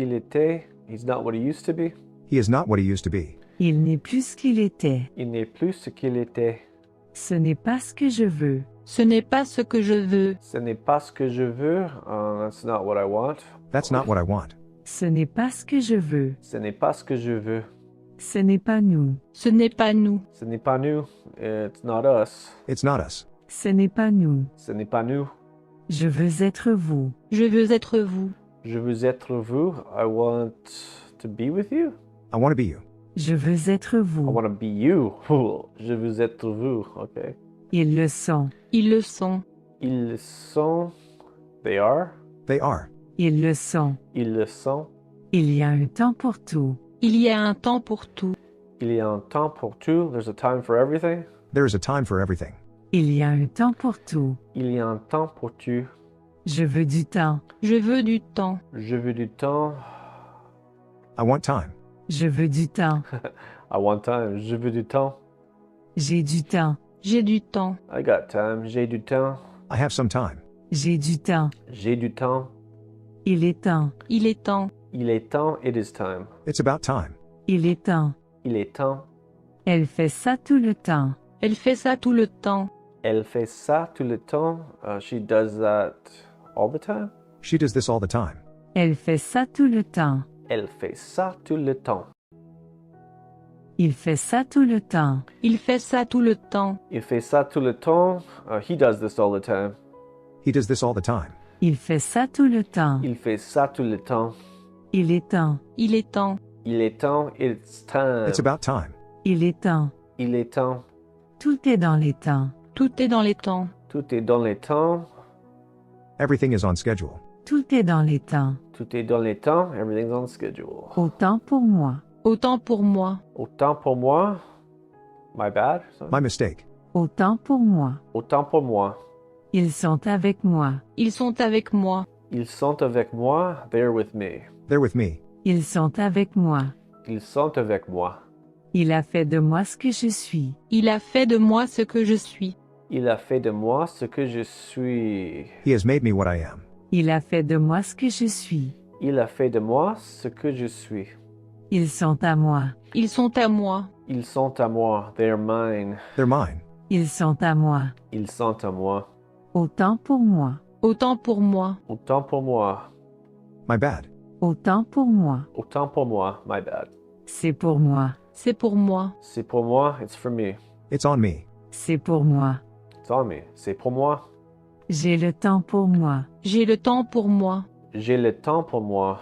Il était. He's not what he used to be. He is not what he used to be. Il n'est plus ce qu'il était. Il n'est plus ce qu'il était. Ce n'est pas ce que je veux. Ce n'est pas ce que je veux. Ce n'est pas ce que je veux. That's not what I want. That's not what I want. Ce n'est pas ce que je veux. Ce n'est pas ce que je veux. Ce n'est pas nous. Ce n'est pas nous. Ce n'est pas nous. It's not us. It's not us. Ce n'est pas nous. Ce n'est pas nous. Je veux être vous. Je veux être vous. Je veux être vous. I want to be with you. I want to be you. Je veux être I vous. want to be you. Je veux être vous. Okay. Ils le sont. Ils le sont. Ils sont. They are. They are. Ils le sont. Ils le sont. Il y a un temps pour tout. Il y a un temps pour tout. Il y a un temps pour tout. There's a time for everything. There is a time for everything. Il y a un temps pour tout. Il y a un temps pour tout. Je veux du temps. Je veux du temps. Je veux du temps. I want time. Je veux du temps. I want time. Je veux du temps. J'ai du temps. J'ai du temps. I got time. J'ai du temps. I have some time. J'ai du temps. J'ai du temps. Il est temps. Il est temps. Il est temps. It is time. It's about time. Il est temps. Il est temps. Elle fait ça tout le temps. Elle fait ça tout le temps. Elle fait ça tout le temps. She does that all the time. She does this all the time. Elle fait ça tout le temps. Elle fait ça tout le temps. Il fait ça tout le temps. Il fait ça tout le temps. Il fait ça tout le temps. He does this all the time. He does this all the time. Il fait ça tout le temps. Il fait ça tout le temps. Il est temps. Il est temps. Il est temps. It's time. It's about time. Il est temps. Il est temps. Tout est dans les temps. Tout est dans les temps. Tout est dans les temps. Everything is on schedule. Tout est dans les temps. Tout est dans les temps. Everything's on schedule. Autant pour moi. Autant pour moi. Autant pour moi. My bad. Sorry. My mistake. Autant pour moi. Autant pour moi. Ils sont avec moi. Ils sont avec moi. Ils sont avec moi. They're with me. They're with me. Ils sont avec moi. Ils sont avec moi. Il a fait de moi ce que je suis. Il a fait de moi ce que je suis. Il a fait de moi ce que je suis. He has made me what I am. Il a fait de moi ce que je suis. Il a fait de moi ce que je suis. Ils sont à moi. Ils sont à moi. Ils sont à moi. They're mine. They're mine. Ils sont à moi. Ils sont à moi. Autant pour moi. Autant pour moi. Autant pour moi. My bad. Autant pour moi. Autant pour moi. My bad. C'est pour moi. C'est pour moi. C'est pour moi. It's for me. It's on me. C'est pour moi. It's on me. C'est pour moi. J'ai le temps pour moi. J'ai le temps pour moi. J'ai le temps pour moi.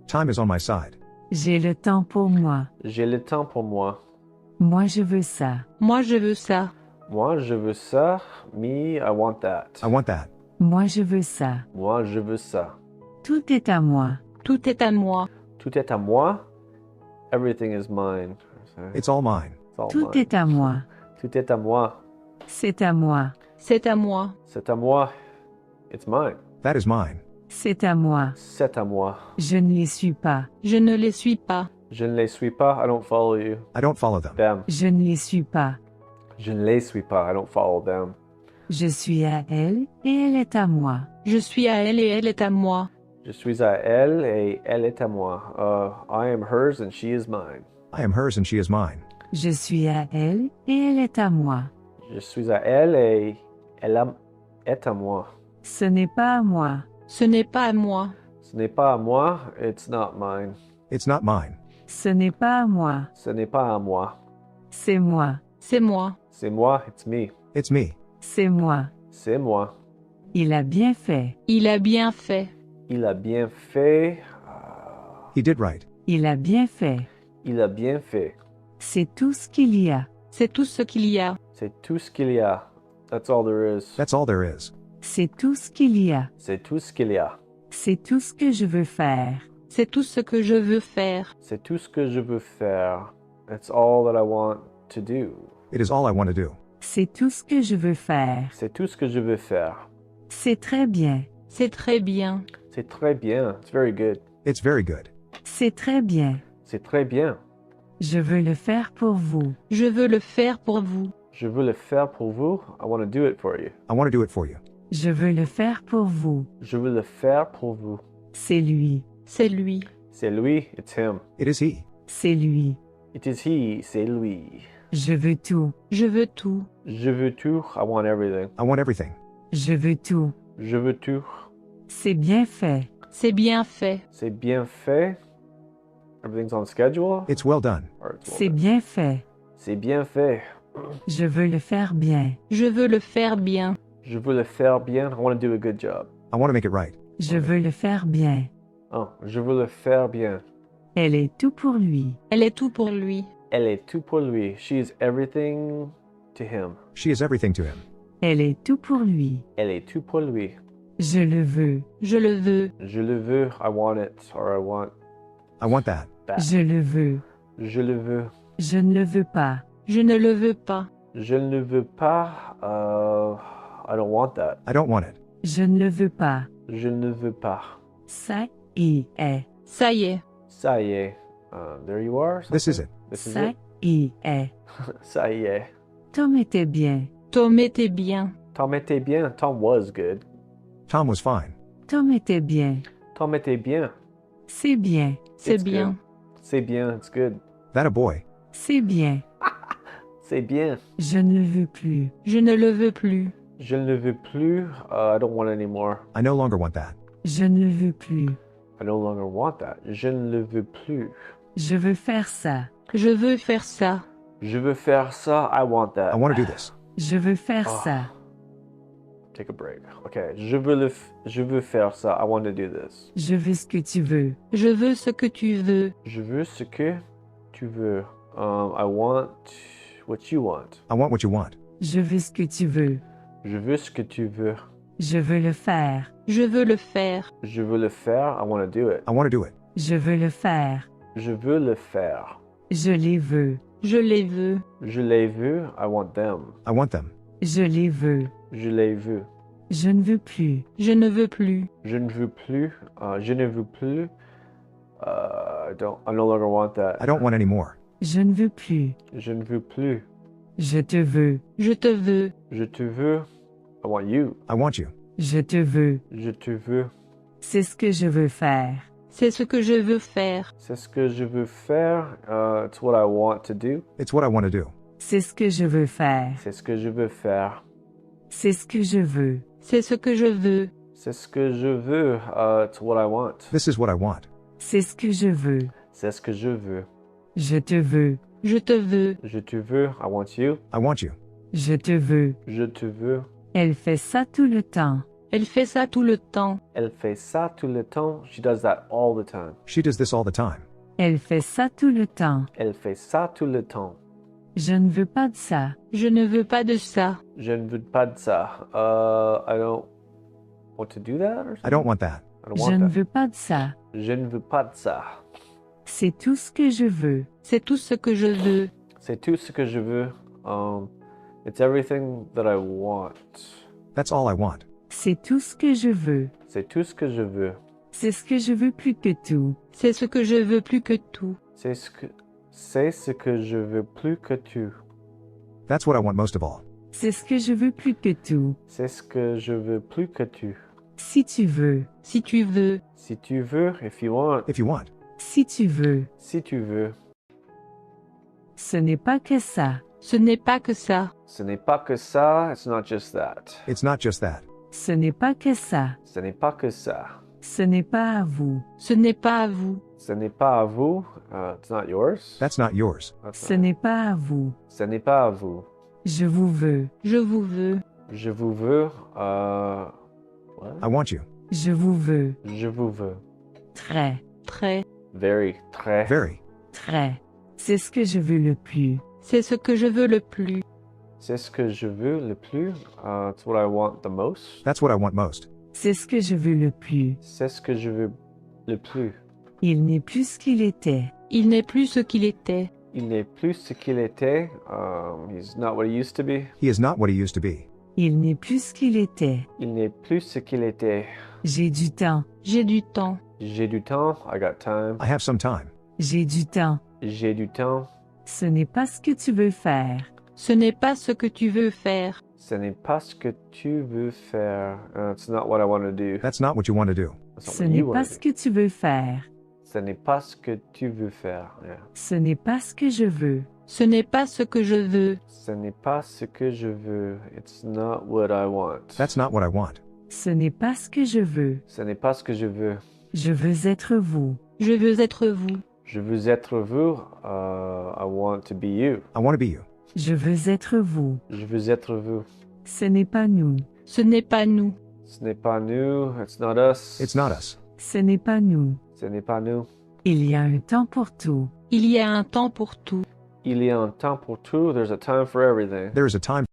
Time is on my side. J'ai le temps pour moi. J'ai le temps pour moi. Moi je veux ça. Moi, je veux ça. Moi, je veux ça. Me, I want that. I want that. Moi je veux ça. Moi, je veux ça. Tout est à moi. Tout est à moi. Tout est à moi. Everything is mine. It's all mine. It's all Tout mine. est à moi. Tout est à moi. C'est à moi. C'est à moi. C'est à moi. It's mine. That is mine. C'est à moi. C'est à moi. Je ne les suis pas. Je ne les suis pas. Je ne les suis pas. I don't follow you. I don't follow them. Them. Je ne les suis pas. Je ne les suis pas. I don't follow them. Je suis à elle et elle est à moi. Je suis à elle et elle est à moi. Je suis à elle et elle est à moi. I am hers and she is mine. I am hers and she is mine. Je suis à elle et elle est à moi. Je suis à elle et est à moi. Ce n'est pas à moi. Ce n'est pas à moi. Ce n'est pas à moi. It's not mine. It's not mine. Ce n'est pas à moi. Ce n'est pas à moi. C'est moi. C'est moi. C'est moi. It's me. It's me. C'est moi. C'est moi. Il a bien fait. Il a bien fait. Il a bien fait. He did right. Il a bien fait. Il a bien fait. C'est tout ce qu'il y a. C'est tout ce qu'il y a. C'est tout ce qu'il y a. That's all there is. That's all there is. C'est tout ce qu'il y a. C'est tout ce qu'il y a. C'est tout ce que je veux faire. C'est tout ce que je veux faire. C'est tout ce que je veux faire. It's all that I want to do. It is all I want to do. C'est tout ce que je veux faire. C'est tout ce que je veux faire. C'est très bien. C'est très bien. C'est très bien. It's very good. It's very good. C'est très bien. C'est très bien. Je veux le faire pour vous. Je veux le faire pour vous. Je veux le faire pour vous. I want to do it for you. I want to do it for you. Je veux le faire pour vous. Je veux le faire pour vous. C'est lui. C'est lui. C'est lui, it's him. It is he. C'est lui. It is he, c'est lui. Je veux tout. Je veux tout. Je veux tout, I want everything. I want everything. Je veux tout. Je veux tout. C'est bien fait. C'est bien fait. C'est bien fait. Everything's on schedule. It's well done. Or it's well C'est done. bien fait. C'est bien fait. Je veux le faire bien. Je veux le faire bien. Je veux le faire bien. I want to do a good job. I want to make it right. Je veux le faire bien. Oh, je veux le faire bien. Elle est tout pour lui. Elle est tout pour lui. Elle est tout pour lui. She is everything to him. She is everything to him. Elle est tout pour lui. Elle est tout pour lui. Je le veux. Je le veux. Je le veux. I want it. Or I want I want that. that. Je le veux. Je le veux. Je ne le veux pas. Je ne le veux pas. Je ne le veux pas. I don't want that. I don't want it. Je ne le veux pas. Je ne veux pas. Ça y est. Ça y est. Ça y est. There you are. This is it. This is Ça it. y est. Ça y est. Tom était bien. Tom était bien. Tom était bien. Tom was good. Tom was fine. Tom était bien. Tom était bien. C'est bien. C'est It's bien. good. C'est bien. It's good. That a boy. C'est bien. C'est bien. Je ne le veux plus. Je ne le veux plus. Je ne le veux plus. I don't want it anymore. I no longer want that. Je ne le veux plus. I no longer want that. Je ne le veux plus. Je veux faire ça. Je veux faire ça. Je veux faire ça. I want that. I want to do this. Je veux faire ça. Take a break. Okay. Je veux faire ça. I want to do this. Je veux ce que tu veux. Je veux ce que tu veux. Je veux ce que tu veux. I want what you want. I want what you want. Je veux ce que tu veux. Je veux ce que tu veux. Je veux le faire. Je veux le faire. Je veux le faire. I want to do it. I want to do it. Je veux le faire. Je veux le faire. Je les veux. Je les veux. Je les veux. I want them. I want them. Je les veux. Je les veux. Je ne veux plus. Je ne veux plus. Je ne veux plus. Je ne veux plus. I no longer want that. I don't want any more. Je ne veux plus. Je ne veux plus. Je te veux. Je te veux. Je te veux. I want you. I want you. Je te veux. Je te veux. C'est ce que je veux faire. C'est ce que je veux faire. C'est ce que je veux faire. It's what I want to do. It's what I want to do. C'est ce que je veux faire. C'est ce que je veux faire. C'est ce que je veux. C'est ce que je veux. C'est ce que je veux. It's what I want. This is what I want. C'est ce que je veux. C'est ce que je veux. Je te veux. Je te veux. Je te veux. I want you. I want you. Je te veux. Je te veux. Elle fait ça tout le temps. Elle fait ça tout le temps. Elle fait ça tout le temps. She does that all the time. She does this all the time. Elle fait ça tout le temps. Elle fait ça tout le temps. Je ne veux pas de ça. Je ne veux pas de ça. Je ne veux pas de ça. I don't want to do that or something? I don't want that. I don't Je want ne that. veux pas de ça. Je ne veux pas de ça. C'est tout ce que je veux. C'est tout ce que je veux. C'est tout ce que je veux. It's everything that I want. That's all I want. C'est tout ce que je veux. C'est tout ce que je veux. C'est ce que je veux plus que tout. C'est ce que je veux plus que tout. C'est ce que je veux plus que tout. That's what I want most of all. C'est ce que je veux plus que tout. C'est ce que je veux plus que tout. Si tu veux. Si tu veux. Si tu veux, if you want. If you want. Si tu veux. Si tu veux. Ce n'est pas que ça. Ce n'est pas que ça. Ce n'est pas que ça. It's not just that. It's not just that. Ce n'est pas que ça. Ce n'est pas que ça. Ce n'est pas à vous. Ce n'est pas à vous. Ce n'est pas à vous. It's not yours. That's not yours. That's Ce not- n'est pas à vous. Ce n'est pas à vous. Je vous veux. Je vous veux. Je vous veux. What? I want you. Je vous veux. Je vous veux. Très. Très. Very. Très. Very. Très. C'est ce que je veux le plus. C'est ce que je veux le plus. C'est ce que je veux le plus. It's what I want the most. That's what I want most. C'est ce que je veux le plus. C'est ce que je veux le plus. Il n'est plus ce qu'il était. Il n'est plus ce qu'il était. Il n'est plus ce qu'il était. He's not what he used to be. He is not what he used to be. Il n'est plus ce qu'il était. Il n'est plus ce qu'il était. J'ai du temps. J'ai du temps. J'ai du temps. I got time. I have some time. J'ai du temps. J'ai du temps. Ce n'est pas ce que tu veux faire. Ce n'est pas ce que tu veux faire. Ce n'est pas ce que tu veux faire. It's not what I want to do. That's not what you want to do. That's not Ce what n'est you pas want ce to do. que tu veux faire. Ce n'est pas ce que tu veux faire. Yeah. Ce n'est pas ce que je veux. Ce n'est pas ce que je veux. Ce n'est pas ce que je veux. It's not what I want. That's not what I want. Ce n'est pas ce que je veux. Ce n'est pas ce que je veux. Je veux être vous. Je veux être vous. Je veux être vous. I want to be you. I want to be you. Je veux être vous. Je veux être vous. Ce n'est pas nous. Ce n'est pas nous. Ce n'est pas nous. It's not us. It's not us. Ce n'est pas nous. Ce n'est pas nous. Il y a un temps pour tout. Il y a un temps pour tout. Il y a un temps pour tout. There's a time for everything. There is a time